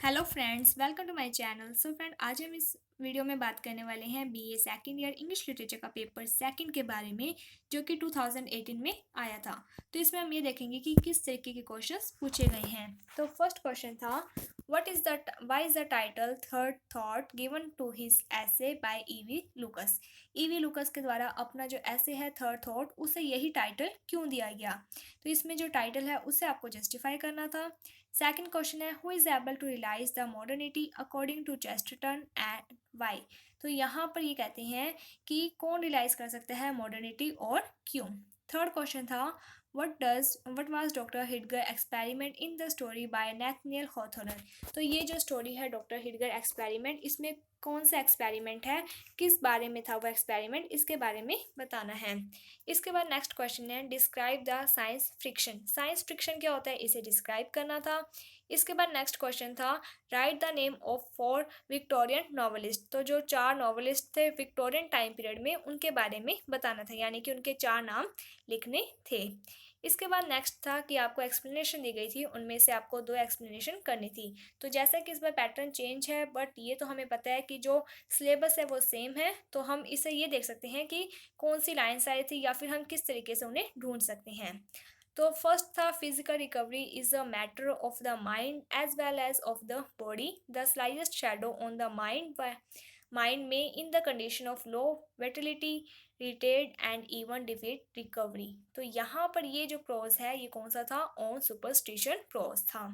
Hello friends, welcome to my channel. So friend, आज हम इस वीडियो में बात करने वाले हैं BA second year English literature का पेपर सेकंड के बारे में, जो कि 2018 में आया था। तो इसमें हम ये देखेंगे कि किस तरीके के क्वेश्चंस पूछे गए हैं। तो फर्स्ट क्वेश्चन था, why is the title third thought given to his essay by E V Lucas. E V Lucas के द्वारा अपना जो एसे है थर्ड थॉट, उसे यही टाइटल क्यों दिया गया। तो इसमें जो टाइटल है उसे आपको जस्टिफाई करना था। सेकंड क्वेश्चन है, who is able to realise the modernity according to Chesterton and why. तो यहाँ पर ये कहते हैं कि कौन रियलाइज कर सकता है मॉडर्निटी और क्यों। थर्ड क्वेश्चन था, what was doctor Heidegger experiment in the story by Nathaniel Hawthorne. तो ये जो स्टोरी है डॉक्टर हिडगर एक्सपेरिमेंट, इसमें कौन सा एक्सपेरिमेंट है, किस बारे में था वो एक्सपेरिमेंट, इसके बारे में बताना है। इसके बाद नेक्स्ट क्वेश्चन है, describe the science friction. Science friction क्या होता है, इसे डिस्क्राइब करना था। इसके बाद नेक्स्ट क्वेश्चन था, right the name of 4 Victorian novelist. तो जो 4 नॉवलिस्ट थे विक्टोरियन टाइम पीरियड में, उनके बारे में बताना था, यानी कि उनके 4 नाम लिखने थे। इसके बाद नेक्स्ट था कि आपको एक्सप्लेनेशन दी गई थी, उनमें से आपको 2 एक्सप्लेनेशन करनी थी। तो जैसा कि इस बार पैटर्न चेंज है, बट ये तो हमें पता है कि जो सिलेबस है वो सेम है, तो हम इसे ये देख सकते हैं कि कौन सी लाइन्स आई थी या फिर हम किस तरीके से उन्हें ढूंढ सकते हैं। तो फर्स्ट था, physical recovery is a matter of the mind as well as of the body. The slightest shadow on the mind may in the condition of low vitality retard and even defeat recovery. तो यहाँ पर ये जो clause है ये कौन सा था, ऑन सुपरस्टिशन क्लॉज था।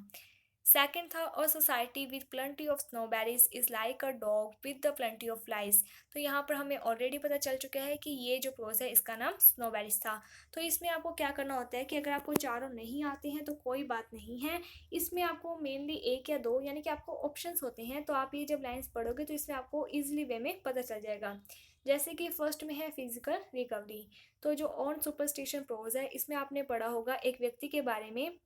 सेकंड था, a society with plenty of snobberies is like a dog with the plenty of flies. तो यहाँ पर हमें ऑलरेडी पता चल चुका है कि ये जो क्लॉज है इसका नाम स्नोबेरीज था। तो इसमें आपको क्या करना होता है कि अगर आपको चारों नहीं आते हैं तो कोई बात नहीं है, इसमें आपको मेनली 1 या 2 यानी कि आपको ऑप्शंस होते हैं, तो आप ये जब लाइन्स पढ़ोगे तो इसमें आपको ईजिली वे में पता चल जाएगा। जैसे कि फर्स्ट में है फिजिकल रिकवरी। तो जो ऑन सुपरस्टिशन प्रोज है, इसमें आपने पढ़ा होगा एक व्यक्ति के बारे में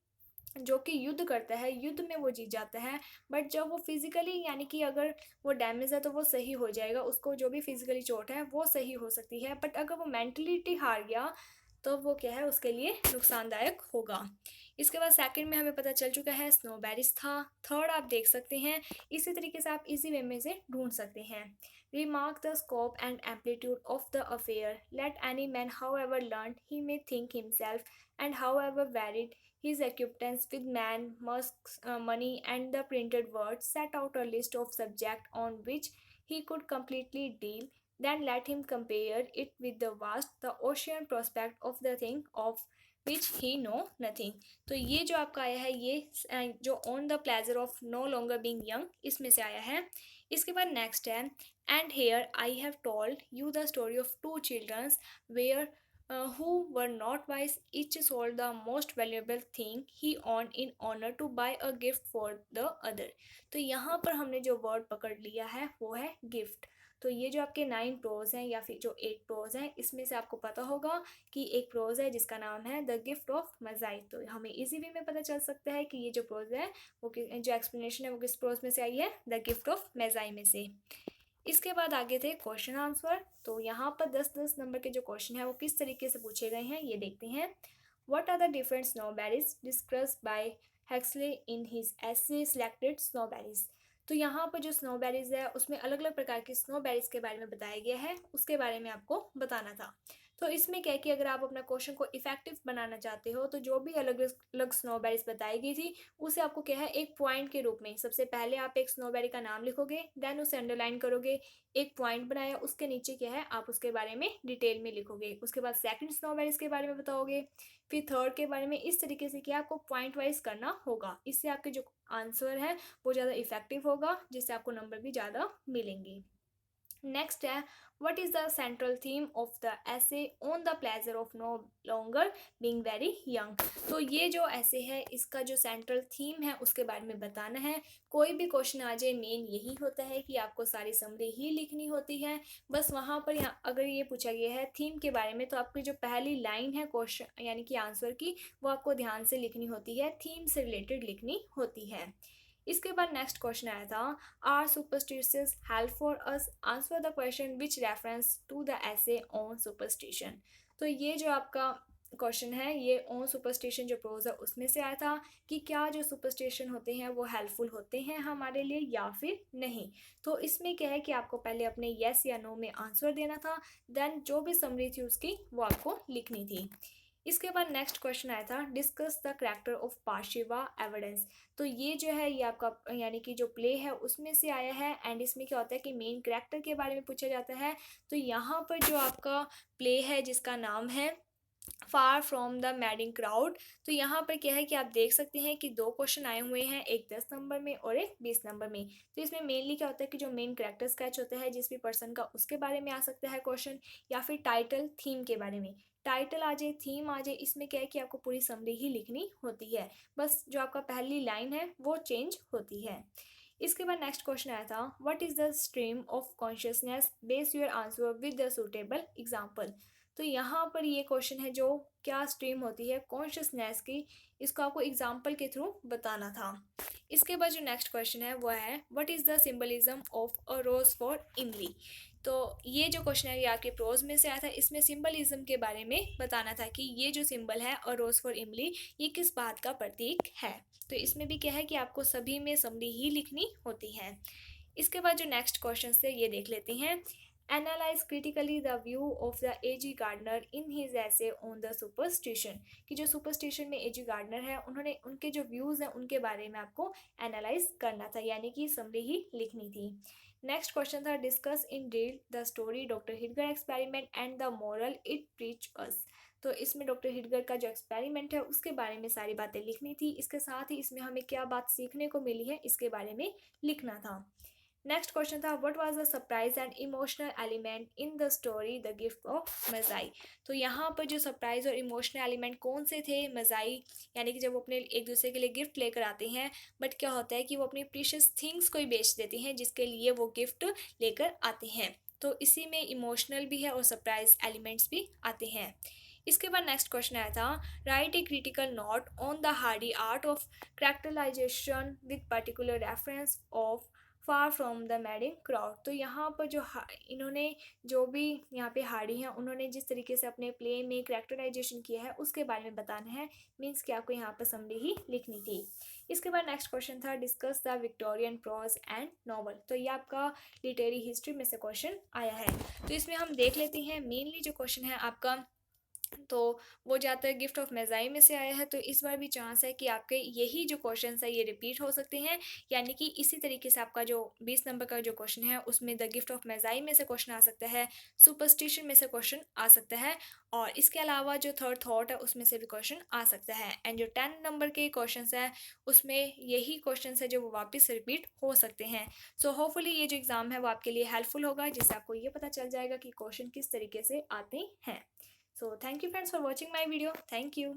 जो कि युद्ध करता है, युद्ध में वो जीत जाता है, बट जब वो फिजिकली यानी कि अगर वो डैमेज है तो वो सही हो जाएगा, उसको जो भी फिजिकली चोट है वो सही हो सकती है, बट अगर वो मेंटलिटी हार गया तो वो क्या है, उसके लिए नुकसानदायक होगा। इसके बाद सेकंड में हमें पता चल चुका है स्नोबेरिस था। थर्ड आप देख सकते हैं, इसी तरीके से आप इजी वे में से ढूंढ सकते हैं। Remark the scope and amplitude of the affair, let any man how ever learn he may think himself and how ever varied his acquaintance with man, Musk's money, and the printed word, set out a list of subjects on which he could completely deal. Then let him compare it with the vast, the ocean prospect of the thing of which he know nothing. तो ये जो आपका आया है, ये जो on the pleasure of no longer being young, इसमें से आया है। इसके बाद नेक्स्ट है, and here I have told you the story of 2 children where who were not wise, each sold the most valuable thing he owned in honor to buy a gift for the other. तो यहाँ पर हमने जो word पकड़ लिया है वो है गिफ्ट। तो ये जो आपके 9 प्रोज हैं या फिर जो 8 प्रोज हैं, इसमें से आपको पता होगा कि एक प्रोज है जिसका नाम है द गिफ्ट ऑफ मजाई। तो हमें इजी वे में पता चल सकता है कि ये जो प्रोज है वो जो एक्सप्लेनेशन है वो किस प्रोज में से आई है, द गिफ्ट ऑफ मजाई में से। इसके बाद आगे थे क्वेश्चन आंसर। तो यहाँ पर 10-10 नंबर के जो क्वेश्चन है वो किस तरीके से पूछे गए हैं ये देखते हैं। What are the different snobberies discussed by Huxley in his essay selected snobberies. तो यहाँ पर जो स्नोबेरीज है उसमें अलग अलग प्रकार की स्नोबेरीज के बारे में बताया गया है, उसके बारे में आपको बताना था। तो इसमें क्या है कि अगर आप अपना क्वेश्चन को इफेक्टिव बनाना चाहते हो तो जो भी अलग अलग स्नोबेरीज बताई गई थी उसे आपको क्या है, एक पॉइंट के रूप में सबसे पहले आप एक स्नोबेरी का नाम लिखोगे, देन उसे अंडरलाइन करोगे, एक पॉइंट बनाया, उसके नीचे क्या है आप उसके बारे में डिटेल में लिखोगे, उसके बाद सेकंड स्नोबेरीज के बारे में बताओगे, फिर थर्ड के बारे में। इस तरीके से क्या आपको पॉइंट वाइज करना होगा, इससे आपके जो आंसर है वो ज़्यादा इफेक्टिव होगा, जिससे आपको नंबर भी ज़्यादा मिलेंगे। नेक्स्ट है, what is the central theme of the essay on the pleasure of no longer being very young. तो ये जो ऐसे है इसका जो सेंट्रल थीम है उसके बारे में बताना है। कोई भी क्वेश्चन आ जाए मेन यही होता है कि आपको सारी समरी ही लिखनी होती है। बस वहाँ पर यहाँ अगर ये पूछा गया है थीम के बारे में तो आपकी जो पहली लाइन है क्वेश्चन यानी कि आंसर की, वो आपको ध्यान से लिखनी होती है, थीम से रिलेटेड लिखनी होती है। इसके बाद नेक्स्ट क्वेश्चन आया था, are superstitious help for us, answer the question which reference to the essay on superstition. तो ये जो आपका क्वेश्चन है ये ऑन सुपरस्टिशन जो प्रोज है उसमें से आया था कि क्या जो सुपरस्टिशन होते हैं वो हेल्पफुल होते हैं हमारे लिए या फिर नहीं। तो इसमें क्या है कि आपको पहले अपने येस या नो में आंसर देना था, देन जो भी समरी थी उसकी वो आपको लिखनी थी। इसके बाद नेक्स्ट क्वेश्चन आया था डिस्कस द करैक्टर ऑफ पार्शिवा एविडेंस। तो ये जो है ये आपका यानी कि जो प्ले है उसमें से आया है, एंड इसमें क्या होता है कि मेन करैक्टर के बारे में पूछा जाता है। तो यहाँ पर जो आपका प्ले है जिसका नाम है फार फ्रॉम द मैडिंग क्राउड। तो यहाँ पर क्या है कि आप देख सकते हैं कि दो क्वेश्चन आए हुए हैं, एक 10 नंबर में और एक 20 नंबर में। तो इसमें मेनली क्या होता है कि जो मेन कैरेक्टर स्केच होता है जिस भी पर्सन का उसके बारे में आ सकता है क्वेश्चन, या फिर टाइटल थीम के बारे में। टाइटल आ जाए थीम आ जाए, इसमें क्या है कि आपको पूरी समरी ही लिखनी होती है, बस जो आपका पहली लाइन है वो चेंज होती है। इसके बाद नेक्स्ट क्वेश्चन आया था what is the stream of consciousness, base your answer with the suitable example. तो यहाँ पर ये क्वेश्चन है जो क्या स्ट्रीम होती है कॉन्शियसनेस की, इसको आपको एग्जाम्पल के थ्रू बताना था। इसके बाद जो नेक्स्ट क्वेश्चन है वो है what is the symbolism of a rose for Emily. तो ये जो क्वेश्चन है ये आपके प्रोज में से आया था, इसमें सिंबलिज्म के बारे में बताना था कि ये जो सिंबल है अ रोज फॉर इमली ये किस बात का प्रतीक है। तो इसमें भी क्या है कि आपको सभी में समरी ही लिखनी होती है। इसके बाद जो नेक्स्ट क्वेश्चन है ये देख लेते हैं। Analyse critically the view of the A G Gardiner in his essay on the superstition. कि जो सुपरस्टिशन में एजी गार्डनर है उन्होंने उनके जो व्यूज़ हैं उनके बारे में आपको एनालाइज करना था, यानी कि समरी ही लिखनी थी। नेक्स्ट क्वेश्चन था discuss in detail the story doctor Heidegger experiment and the moral it teach us. तो इसमें डॉक्टर हिटगर का जो एक्सपेरिमेंट है उसके बारे में सारी बातें लिखनी थी, इसके साथ ही इसमें हमें क्या बात सीखने को मिली है इसके बारे में लिखना था। नेक्स्ट क्वेश्चन था what was the surprise and emotional element in the story the gift of Magi. तो यहाँ पर जो सरप्राइज और इमोशनल एलिमेंट कौन से थे मज़ाई, यानी कि जब वो अपने एक दूसरे के लिए गिफ्ट लेकर आते हैं, बट क्या होता है कि वो अपनी प्रीशियस थिंग्स को ही बेच देते हैं जिसके लिए वो गिफ्ट लेकर आते हैं। तो इसी में इमोशनल भी है और सरप्राइज एलिमेंट्स भी आते हैं। इसके बाद नेक्स्ट क्वेश्चन आया था write a critical note on the Hardy art of characterisation with particular reference of Far from the Madding Crowd. तो यहाँ पर जो इन्होंने जो भी यहाँ पे हार्डी हैं उन्होंने जिस तरीके से अपने प्ले में कैरेक्टराइजेशन किया है उसके बारे में बताना है, मीन्स कि आपको यहाँ पर समरी ही लिखनी थी। इसके बाद नेक्स्ट क्वेश्चन था discuss the Victorian prose and novel. तो ये आपका लिटरेरी हिस्ट्री में से क्वेश्चन आया है। तो इसमें हम देख लेते हैं मेनली जो क्वेश्चन है आपका, तो वो ज़्यादातर गिफ्ट ऑफ मेज़ाई में से आया है। तो इस बार भी चांस है कि आपके यही जो क्वेश्चन है ये रिपीट हो सकते हैं, यानी कि इसी तरीके से आपका जो 20 नंबर का जो क्वेश्चन है उसमें द गिफ्ट ऑफ मेज़ाई में से क्वेश्चन आ सकता है, सुपरस्टिशन में से क्वेश्चन आ सकता है, और इसके अलावा जो थर्ड थॉट है उसमें से भी क्वेश्चन आ सकता है। एंड जो 10 नंबर के क्वेश्चन है उसमें यही क्वेश्चन है जो वो वापस रिपीट हो सकते हैं। सो होपफुली ये जो एग्ज़ाम है वो आपके लिए हेल्पफुल होगा, जिससे आपको ये पता चल जाएगा कि क्वेश्चन किस तरीके से आते हैं। So thank you friends for watching my video. Thank you.